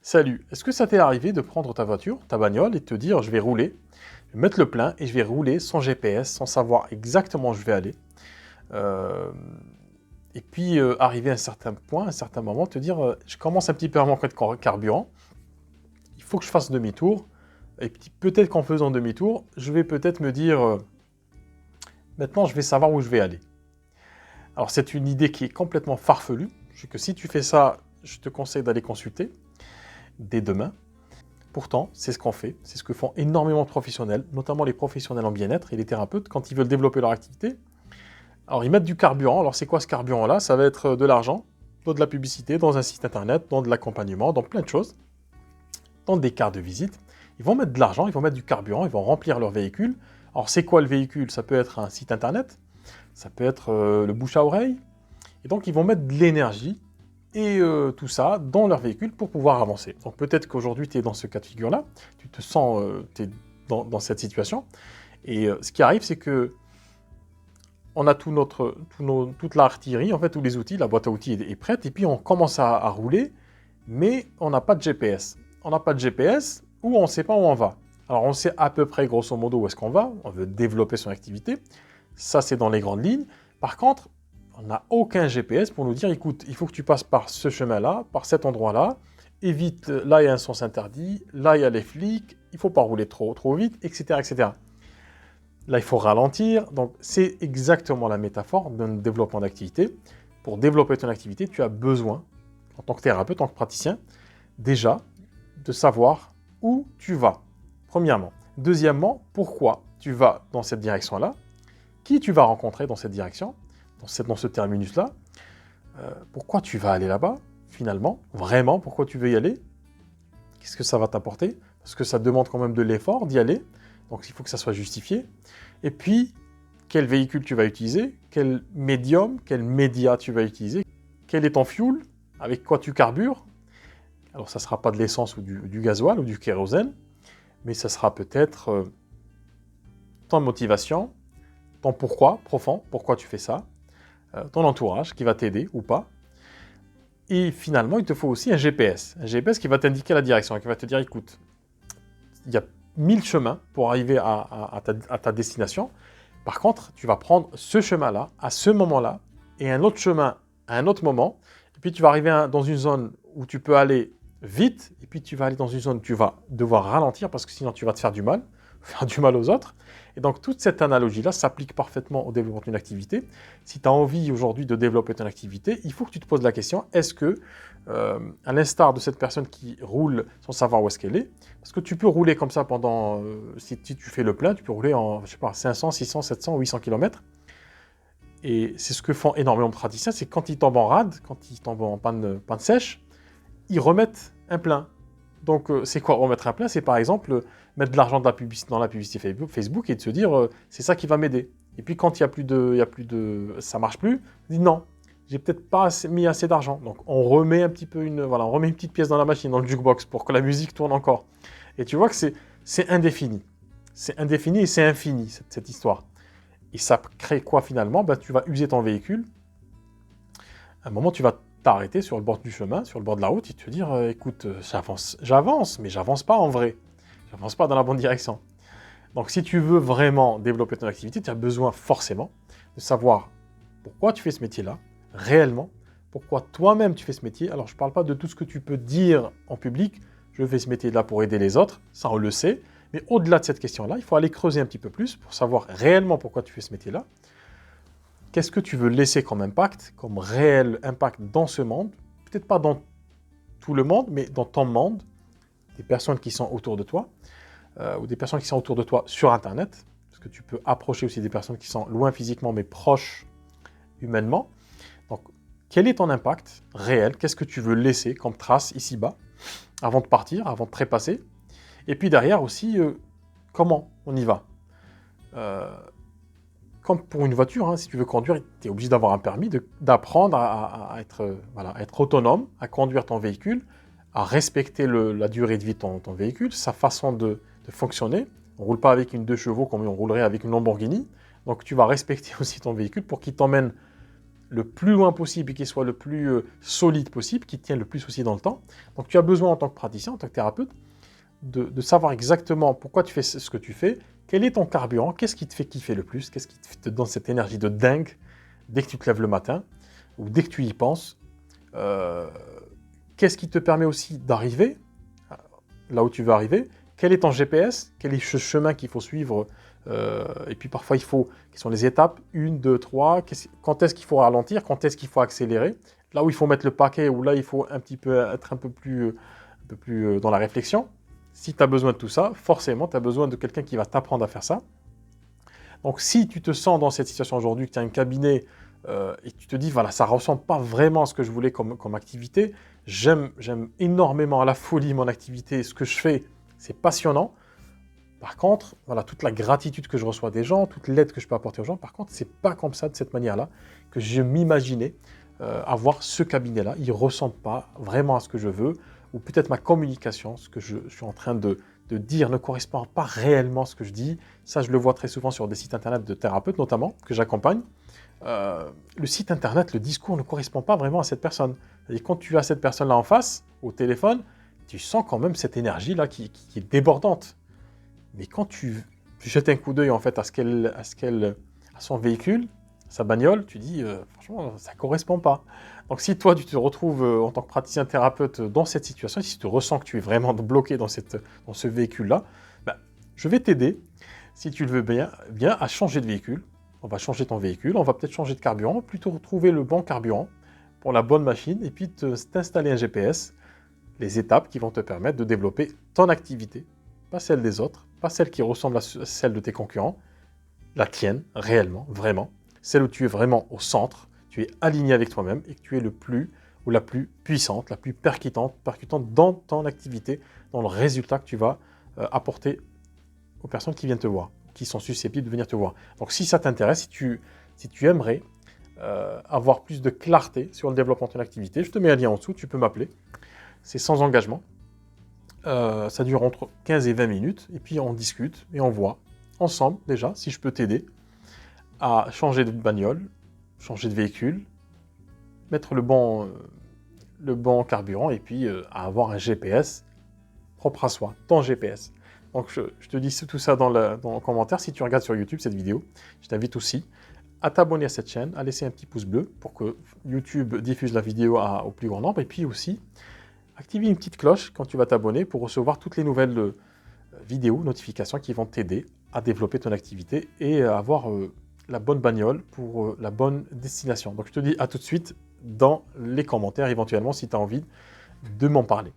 Salut, est-ce que ça t'est arrivé de prendre ta voiture, ta bagnole, et de te dire je vais rouler, je vais mettre le plein et je vais rouler sans GPS, sans savoir exactement où je vais aller, euh, et puis arriver à un certain point, à un certain moment, te dire je commence un petit peu à manquer de carburant, il faut que je fasse demi-tour, et puis peut-être qu'en faisant demi-tour, je vais peut-être me dire maintenant je vais savoir où je vais aller. Alors c'est une idée qui est complètement farfelue, que si tu fais ça, je te conseille d'aller consulter dès demain. Pourtant, c'est ce qu'on fait, c'est ce que font énormément de professionnels, notamment les professionnels en bien-être et les thérapeutes, quand ils veulent développer leur activité. Alors, ils mettent du carburant. Alors, c'est quoi ce carburant-là? Ça va être de l'argent, dans de la publicité, dans un site internet, dans de l'accompagnement, dans plein de choses, dans des cartes de visite. Ils vont mettre de l'argent, ils vont mettre du carburant, ils vont remplir leur véhicule. Alors, c'est quoi le véhicule? Ça peut être un site internet, ça peut être le bouche à oreille. Et donc, ils vont mettre de l'énergie et tout ça dans leur véhicule pour pouvoir avancer. Donc peut-être qu'aujourd'hui tu es dans ce cas de figure-là, tu te sens, tu es dans cette situation, et ce qui arrive c'est que on a toute l'artillerie, en fait tous les outils, la boîte à outils est prête, et puis on commence à rouler, mais on n'a pas de GPS. On n'a pas de GPS, ou on ne sait pas où on va. Alors on sait à peu près grosso modo où est-ce qu'on va, on veut développer son activité, ça c'est dans les grandes lignes. Par contre, on n'a aucun GPS pour nous dire, écoute, il faut que tu passes par ce chemin-là, par cet endroit-là, évite, là il y a un sens interdit, là il y a les flics, il ne faut pas rouler trop vite, etc., etc. Là, il faut ralentir. Donc, c'est exactement la métaphore d'un développement d'activité. Pour développer ton activité, tu as besoin, en tant que thérapeute, en tant que praticien, déjà, de savoir où tu vas, premièrement. Deuxièmement, pourquoi tu vas dans cette direction-là, qui tu vas rencontrer dans cette direction, dans ce terminus-là, pourquoi tu vas aller là-bas, finalement, vraiment, pourquoi tu veux y aller, qu'est-ce que ça va t'apporter, parce que ça demande quand même de l'effort d'y aller, donc il faut que ça soit justifié, et puis, quel véhicule tu vas utiliser, quel médium, quel média tu vas utiliser, quel est ton fuel, avec quoi tu carbures. Alors ça ne sera pas de l'essence ou du gasoil ou du kérosène, mais ça sera peut-être ton motivation, ton pourquoi profond, pourquoi tu fais ça, ton entourage qui va t'aider ou pas. Et finalement, il te faut aussi un GPS. Un GPS qui va t'indiquer la direction, qui va te dire, écoute, il y a 1000 chemins pour arriver à ta destination. Par contre, tu vas prendre ce chemin-là, à ce moment-là, et un autre chemin à un autre moment. Et puis, tu vas arriver dans une zone où tu peux aller vite, et puis tu vas aller dans une zone où tu vas devoir ralentir, parce que sinon tu vas te faire du mal aux autres. Et donc, toute cette analogie-là s'applique parfaitement au développement d'une activité. Si tu as envie aujourd'hui de développer ton activité, il faut que tu te poses la question, est-ce que, à l'instar de cette personne qui roule sans savoir où est-ce qu'elle est, parce que tu peux rouler comme ça pendant, si tu fais le plein, tu peux rouler en, je sais pas, 500, 600, 700, 800 km. Et c'est ce que font énormément de praticiens, c'est quand ils tombent en rade, quand ils tombent en panne sèche, ils remettent un plein. Donc, c'est quoi remettre un plein? C'est par exemple mettre de l'argent dans la publicité Facebook et de se dire c'est ça qui va m'aider. Et puis quand il y a plus de, ça marche plus, on dit non, j'ai peut-être pas mis assez d'argent. Donc on remet un petit peu on remet une petite pièce dans la machine, dans le jukebox pour que la musique tourne encore. Et tu vois que c'est indéfini. C'est indéfini et c'est infini cette histoire. Et ça crée quoi finalement? Tu vas user ton véhicule. À un moment, tu vas t'arrêter sur le bord du chemin, sur le bord de la route, et te dire écoute, j'avance, mais j'avance pas en vrai. J'avance pas dans la bonne direction. Donc, si tu veux vraiment développer ton activité, tu as besoin forcément de savoir pourquoi tu fais ce métier-là, réellement, pourquoi toi-même tu fais ce métier. Alors, je ne parle pas de tout ce que tu peux dire en public, je fais ce métier-là pour aider les autres, ça on le sait, mais au-delà de cette question-là, il faut aller creuser un petit peu plus pour savoir réellement pourquoi tu fais ce métier-là. Qu'est-ce que tu veux laisser comme impact, comme réel impact dans ce monde? Peut-être pas dans tout le monde, mais dans ton monde, des personnes qui sont autour de toi, ou des personnes qui sont autour de toi sur Internet, parce que tu peux approcher aussi des personnes qui sont loin physiquement, mais proches humainement. Donc, quel est ton impact réel? Qu'est-ce que tu veux laisser comme trace ici-bas, avant de partir, avant de trépasser? Et puis derrière aussi, comment on y va? Comme pour une voiture, si tu veux conduire, tu es obligé d'avoir un permis, d'apprendre à être autonome, à conduire ton véhicule, à respecter la durée de vie de ton véhicule, sa façon de fonctionner. On ne roule pas avec une 2 chevaux comme on roulerait avec une Lamborghini. Donc tu vas respecter aussi ton véhicule pour qu'il t'emmène le plus loin possible et qui soit le plus solide possible, qui tienne le plus aussi dans le temps. Donc tu as besoin en tant que praticien, en tant que thérapeute, de savoir exactement pourquoi tu fais ce que tu fais, quel est ton carburant, qu'est-ce qui te fait kiffer le plus, qu'est-ce qui te donne cette énergie de dingue dès que tu te lèves le matin ou dès que tu y penses. Qu'est-ce qui te permet aussi d'arriver là où tu veux arriver, quel est ton GPS, quel est ce chemin qu'il faut suivre, et puis parfois quelles sont les étapes, 1, 2, 3, quand est-ce qu'il faut ralentir, quand est-ce qu'il faut accélérer, là où il faut mettre le paquet, ou là il faut être un peu plus dans la réflexion. Si tu as besoin de tout ça, forcément tu as besoin de quelqu'un qui va t'apprendre à faire ça. Donc si tu te sens dans cette situation aujourd'hui, que tu as un cabinet, et tu te dis, voilà, ça ne ressemble pas vraiment à ce que je voulais comme activité, j'aime énormément à la folie mon activité, ce que je fais, c'est passionnant. Par contre, voilà, toute la gratitude que je reçois des gens, toute l'aide que je peux apporter aux gens, par contre, c'est pas comme ça, de cette manière-là, que je m'imaginais avoir ce cabinet-là. Il ne ressemble pas vraiment à ce que je veux, ou peut-être ma communication, ce que je suis en train de dire ne correspond pas réellement à ce que je dis. Ça, je le vois très souvent sur des sites internet de thérapeutes, notamment, que j'accompagne. Le site internet, le discours ne correspond pas vraiment à cette personne. Et quand tu as cette personne-là en face, au téléphone, tu sens quand même cette énergie-là qui est débordante. Mais quand tu jettes un coup d'œil en fait à son véhicule, sa bagnole, tu dis franchement ça ne correspond pas. Donc si toi tu te retrouves en tant que praticien thérapeute dans cette situation, si tu te ressens que tu es vraiment bloqué dans ce véhicule-là, ben, je vais t'aider, si tu le veux bien, à changer de véhicule. On va changer ton véhicule, on va peut-être changer de carburant, plutôt trouver le bon carburant pour la bonne machine et puis t'installer un GPS, les étapes qui vont te permettre de développer ton activité, pas celle des autres, pas celle qui ressemble à celle de tes concurrents, la tienne, réellement, vraiment, celle où tu es vraiment au centre, tu es aligné avec toi-même et que tu es le plus ou la plus puissante, la plus percutante dans ton activité, dans le résultat que tu vas apporter aux personnes qui viennent te voir, qui sont susceptibles de venir te voir. Donc si ça t'intéresse, si tu aimerais avoir plus de clarté sur le développement de ton activité, je te mets un lien en dessous, tu peux m'appeler. C'est sans engagement. Ça dure entre 15 et 20 minutes, et puis on discute et on voit ensemble déjà si je peux t'aider à changer de bagnole, changer de véhicule, mettre le bon carburant et puis à avoir un GPS propre à soi, ton GPS. Donc je te dis tout ça dans le commentaire. Si tu regardes sur YouTube cette vidéo, je t'invite aussi à t'abonner à cette chaîne, à laisser un petit pouce bleu pour que YouTube diffuse la vidéo au plus grand nombre, et puis aussi activer une petite cloche quand tu vas t'abonner pour recevoir toutes les nouvelles vidéos, notifications qui vont t'aider à développer ton activité et à avoir la bonne bagnole pour la bonne destination. Donc je te dis à tout de suite dans les commentaires éventuellement si tu as envie de m'en parler.